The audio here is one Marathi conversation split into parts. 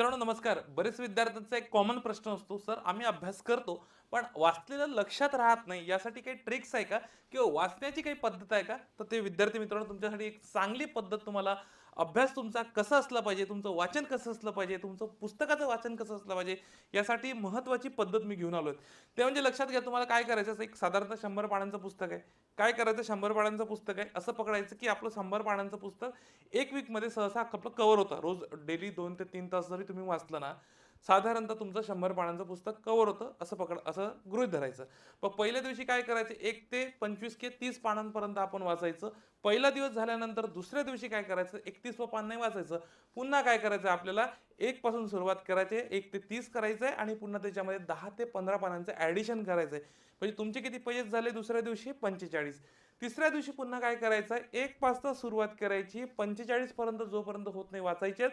मित्रांनो नमस्कार. बरेच विद्यार्थ्यांचा एक कॉमन प्रश्न असतो, सर आम्ही अभ्यास करतो, पण वाचलेलं लक्षात राहत नाही. यासाठी काही ट्रिक्स आहे का? किंवा वाचण्याची काही पद्धत आहे का? तर ते विद्यार्थी मित्रांनो तुमच्यासाठी एक चांगली पद्धत तुम्हाला अभ्यास तुमचा कसा असला पाहिजे, तुमचं वाचन कसं असलं पाहिजे, तुमचं पुस्तकाचं वाचन कसं असलं पाहिजे, यासाठी महत्त्वाची पद्धत मी घेऊन आलोय. ते म्हणजे लक्षात घ्या तुम्हाला काय करायचं असं एक साधारणतः 100 पानांचं पुस्तक आहे. काय करायचं 100 पानांचं पुस्तक आहे, असं पकडायचं की आपलं 100 पानांचं पुस्तक 1 वीकमध्ये सहसा आपलं कव्हर होतं. रोज डेली 2 ते 3 तास जरी तुम्ही वाचलं ना, साधारणतः तुमचं 100 पानांचं पुस्तक कव्हर होतं असं गृहीत धरायचं. मग पहिल्या दिवशी काय करायचं 1 ते 25 ते 30 पानांपर्यंत आपण वाचायचं. पहिला दिवस झाल्यानंतर दुसऱ्या दिवशी काय करायचं 31वं पान नाही वाचायचं. पुन्हा काय करायचं आपल्याला 1 पासून सुरुवात करायची आहे. 1 ते 30 करायचं आहे आणि पुन्हा त्याच्यामध्ये 10 ते 15 पानांचं ॲडिशन करायचं आहे. म्हणजे तुमचे किती पेजेस झाले दुसऱ्या दिवशी 45. तिसऱ्या दिवशी पुन्हा काय करायचं आहे 1 पासून सुरुवात करायची 45 पर्यंत जोपर्यंत होत नाही वाचायचे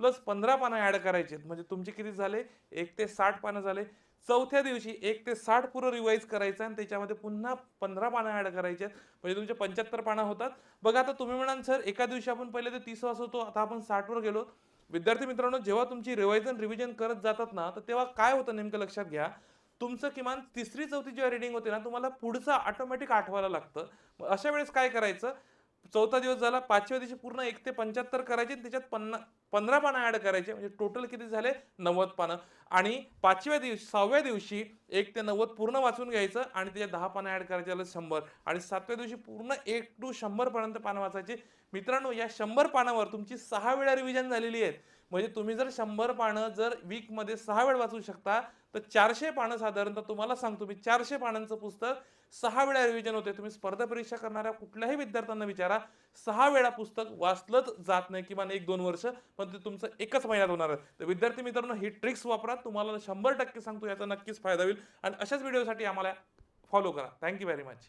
प्लस 15 पानं ॲड करायची म्हणजे तुमचे किती झाले 1 ते 60 पानं झाले. चौथ्या दिवशी 1 ते 60 पुरं रिवाईज करायचं आणि त्याच्यामध्ये पुन्हा 15 पानं ॲड करायचे म्हणजे तुमचे 75 पानं होतात. बघा आता तुम्ही म्हणाल सर एका दिवशी आपण पहिले ते 30 वाचवतो आता आपण 60 वर गेलो. विद्यार्थी मित्रांनो जेव्हा तुमची रिव्हिजन करत जातात ना तर तेव्हा काय होतं नेमकं लक्षात घ्या. तुमचं किमान तिसरी चौथी जेव्हा रिडिंग होते ना तुम्हाला पुढचं ऑटोमॅटिक आठवायला लागतं. मग अशा वेळेस काय करायचं चौथा दिवस झाला 5व्या दिवशी पूर्ण 1 ते 75 करायचे आणि त्याच्यात 15 पानं ॲड करायचे म्हणजे टोटल किती झाले 90 पानं. आणि 6व्या दिवशी 1 ते 90 पूर्ण वाचून घ्यायचं आणि त्याच्यात 10 पानं ॲड करायचे झालं 100 आणि 7व्या दिवशी पूर्ण 1 to 100 पर्यंत पानं वाचायची. मित्रांनो या 100 पानावर तुमची 6 वेळा रिव्हिजन झालेली आहे. म्हणजे तुम्ही जर 100 पानं जर वीकमध्ये 6 वेळा वाचू शकता तर 400 पानं साधारणतः तुम्हाला सांगतो मी 400 पानांचं पुस्तक 6 वेळा रिव्हिजन होते. तुम्ही स्पर्धा परीक्षा करणाऱ्या कुठल्याही विद्यार्थ्यांना विचारा 6 वेळा पुस्तक वाचलंच जात नाही किमान 1-2 वर्ष पण ते तुमचं एकच महिन्यात होणार आहे. तर विद्यार्थी मित्रांनो ही ट्रिक्स वापरा तुम्हाला 100% सांगतो याचा नक्कीच फायदा होईल आणि अशाच व्हिडिओसाठी आम्हाला फॉलो करा. Thank you very much.